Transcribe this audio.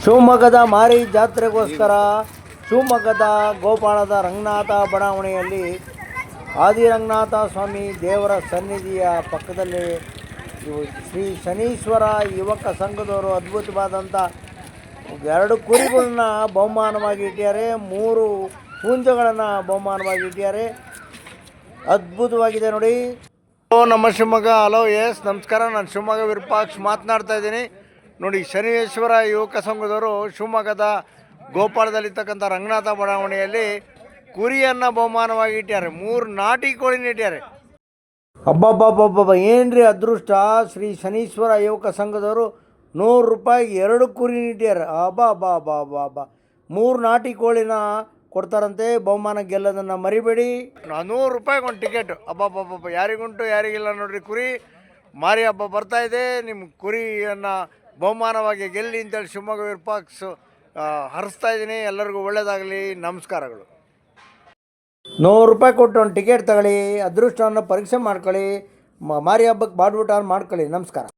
ಶಿವಮೊಗ್ಗದ ಮಾರಿ ಜಾತ್ರೆಗೋಸ್ಕರ ಶಿವಮೊಗ್ಗದ ಗೋಪಾಳದ ರಂಗನಾಥ ಬಡಾವಣೆಯಲ್ಲಿ ಆದಿರಂಗನಾಥ ಸ್ವಾಮಿ ದೇವರ ಸನ್ನಿಧಿಯ ಪಕ್ಕದಲ್ಲಿ ಶ್ರೀ ಶನೀಶ್ವರ ಯುವಕ ಸಂಘದವರು ಅದ್ಭುತವಾದಂಥ 2 ಕುರಿಗಳನ್ನ ಬಹುಮಾನವಾಗಿ ಇಟ್ಟಿದ್ದಾರೆ, 3 ಹುಂಜಗಳನ್ನು ಬಹುಮಾನವಾಗಿ ಇಟ್ಟಿದ್ದಾರೆ. ಅದ್ಭುತವಾಗಿದೆ ನೋಡಿ. ನಮ್ಮ ಶಿವಮೊಗ್ಗ. ಹಲೋ ಎಸ್ ನಮಸ್ಕಾರ, ನಾನು ಶಿವಮೊಗ್ಗ ವಿರೂಪಾಕ್ಷ ಮಾತನಾಡ್ತಾ ಇದ್ದೀನಿ ನೋಡಿ. ಶನೀಶ್ವರ ಯುವಕ ಸಂಘದವರು ಶಿವಮೊಗ್ಗದ ಗೋಪಾಳದಲ್ಲಿರ್ತಕ್ಕಂಥ ರಂಗನಾಥ ಬಡಾವಣೆಯಲ್ಲಿ ಕುರಿಯನ್ನು ಬಹುಮಾನವಾಗಿ ಇಟ್ಟಿದ್ದಾರೆ. 3 ನಾಟಿ ಕೋಳಿನ ಇಟ್ಟಿದ್ದಾರೆ. ಹಬ್ಬಬ್ಬಬ್ಬಬ್ಬ ಏನ್ರಿ ಅದೃಷ್ಟ! ಶ್ರೀ ಶನೀಶ್ವರ ಯುವಕ ಸಂಘದವರು 100 ರೂಪಾಯಿಗೆ 2 ಕುರಿ ಇಟ್ಟಿದ್ದಾರೆ. ಹಬ್ಬ 3 ನಾಟಿ ಕೋಳಿನ ಕೊಡ್ತಾರಂತೆ. ಬಹುಮಾನ ಗೆಲ್ಲೋದನ್ನು ಮರಿಬೇಡಿ. 100 ರೂಪಾಯಿಗೆ ಒಂದು ಟಿಕೆಟ್. ಹಬ್ಬ ಯಾರಿಗುಂಟು ಯಾರಿಗಿಲ್ಲ ನೋಡ್ರಿ. ಕುರಿ ಮಾರಿ ಹಬ್ಬ ಬರ್ತಾಯಿದೆ. ನಿಮ್ಮ ಕುರಿಯನ್ನು ಬಹುಮಾನವಾಗಿ ಗೆಲ್ಲಿ ಅಂತೇಳಿ ಶಿವಮೊಗ್ಗ ವಿರೂಪಾಕ್ಷ ಹರಿಸ್ತಾ ಇದ್ದೀನಿ. ಎಲ್ಲರಿಗೂ ಒಳ್ಳೆಯದಾಗಲಿ. ನಮಸ್ಕಾರಗಳು. 100 ರೂಪಾಯಿ ಕೊಟ್ಟು ಒಂದು ಟಿಕೆಟ್ ತಗೊಳ್ಳಿ, ಅದೃಷ್ಟವನ್ನು ಪರೀಕ್ಷೆ ಮಾಡ್ಕೊಳ್ಳಿ, ಮಾರಿ ಹಬ್ಬಕ್ಕೆ ಬಾಡ್ಬಿಟ್ಟು ಮಾಡ್ಕೊಳ್ಳಿ. ನಮಸ್ಕಾರ.